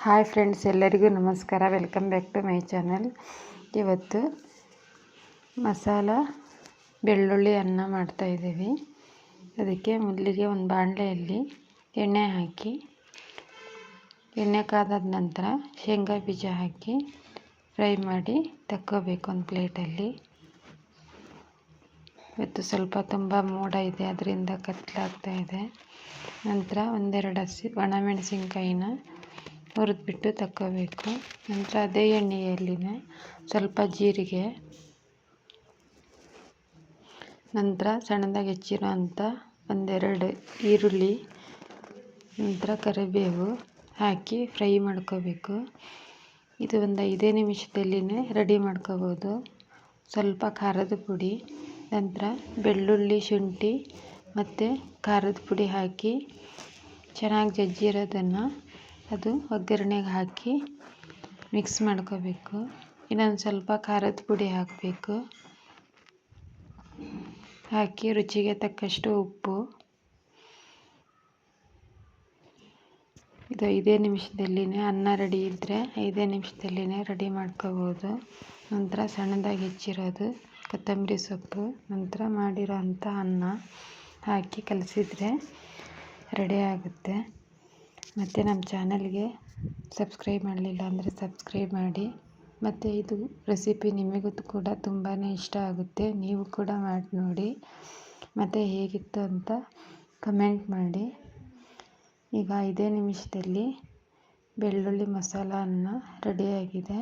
Hi friends, ಎಲ್ಲರಿಗೂ ನಮಸ್ಕಾರ. Welcome back to my channel. ಇವತ್ತು ಮಸಾಲ ಬೆಳ್ಳುಳ್ಳಿ ಅನ್ನ ಮಾಡ್ತಾಯಿದ್ದೀವಿ. ಅದಕ್ಕೆ ಮೊದಲಿಗೆ ಒಂದು ಬಾಣಲೆಯಲ್ಲಿ ಎಣ್ಣೆ ಹಾಕಿ, ಎಣ್ಣೆ ಕಾದಾದ ನಂತರ ಶೇಂಗಾ ಬೀಜ ಹಾಕಿ ಫ್ರೈ ಮಾಡಿ ತಕ್ಕೋಬೇಕು ಒಂದು ಪ್ಲೇಟಲ್ಲಿ. ಇವತ್ತು ಸ್ವಲ್ಪ ತುಂಬ ಮೋಡ ಇದೆ, ಅದರಿಂದ ಕತ್ಲಾಗ್ತಾ ಇದೆ. ನಂತರ ಒಂದೆರಡು ಒಣಮೆಣಸಿನ್ಕಾಯಿನ ಹುರಿದ್ಬಿಟ್ಟು ತಕ್ಕೋಬೇಕು. ನಂತರ ಅದೇ ಎಣ್ಣೆಯಲ್ಲಿನೇ ಸ್ವಲ್ಪ ಜೀರಿಗೆ, ನಂತರ ಸಣ್ಣದಾಗಿ ಹೆಚ್ಚಿರೋ ಅಂಥ ಒಂದೆರಡು ಈರುಳ್ಳಿ, ನಂತರ ಕರಿಬೇವು ಹಾಕಿ ಫ್ರೈ ಮಾಡ್ಕೋಬೇಕು. ಇದು ಒಂದು 5 ನಿಮಿಷದಲ್ಲಿನೇ ರೆಡಿ ಮಾಡ್ಕೋಬೋದು. ಸ್ವಲ್ಪ ಖಾರದ ಪುಡಿ, ನಂತರ ಬೆಳ್ಳುಳ್ಳಿ, ಶುಂಠಿ ಮತ್ತು ಖಾರದ ಪುಡಿ ಹಾಕಿ ಚೆನ್ನಾಗಿ ಜಜ್ಜಿರೋದನ್ನು ಅದು ಒಗ್ಗರಣೆಗೆ ಹಾಕಿ ಮಿಕ್ಸ್ ಮಾಡ್ಕೋಬೇಕು. ಇನ್ನೊಂದು ಸ್ವಲ್ಪ ಖಾರದ ಪುಡಿ ಹಾಕಬೇಕು. ಹಾಕಿ ರುಚಿಗೆ ತಕ್ಕಷ್ಟು ಉಪ್ಪು. ಇದು 5 ನಿಮಿಷದಲ್ಲಿನೇ ಅನ್ನ ರೆಡಿ ಇದ್ದರೆ 5 ನಿಮಿಷದಲ್ಲಿನೇ ರೆಡಿ ಮಾಡ್ಕೋಬೋದು. ನಂತರ ಸಣ್ಣದಾಗಿ ಹೆಚ್ಚಿರೋದು ಕೊತ್ತಂಬರಿ ಸೊಪ್ಪು, ನಂತರ ಮಾಡಿರೋ ಅಂಥ ಅನ್ನ ಹಾಕಿ ಕಲಸಿದ್ರೆ ರೆಡಿ ಆಗುತ್ತೆ. ಮತ್ತು ನಮ್ಮ ಚಾನಲ್ಗೆ ಸಬ್ಸ್ಕ್ರೈಬ್ ಮಾಡಲಿಲ್ಲ ಅಂದರೆ ಸಬ್ಸ್ಕ್ರೈಬ್ ಮಾಡಿ. ಮತ್ತು ಇದು ರೆಸಿಪಿ ನಿಮಗೂ ಕೂಡ ತುಂಬಾ ಇಷ್ಟ ಆಗುತ್ತೆ. ನೀವು ಕೂಡ ಮಾಡಿ ನೋಡಿ, ಮತ್ತು ಹೇಗಿತ್ತು ಅಂತ ಕಮೆಂಟ್ ಮಾಡಿ. ಈಗ 5 ನಿಮಿಷದಲ್ಲಿ ಬೆಳ್ಳುಳ್ಳಿ ಮಸಾಲ ಅನ್ನ ರೆಡಿಯಾಗಿದೆ.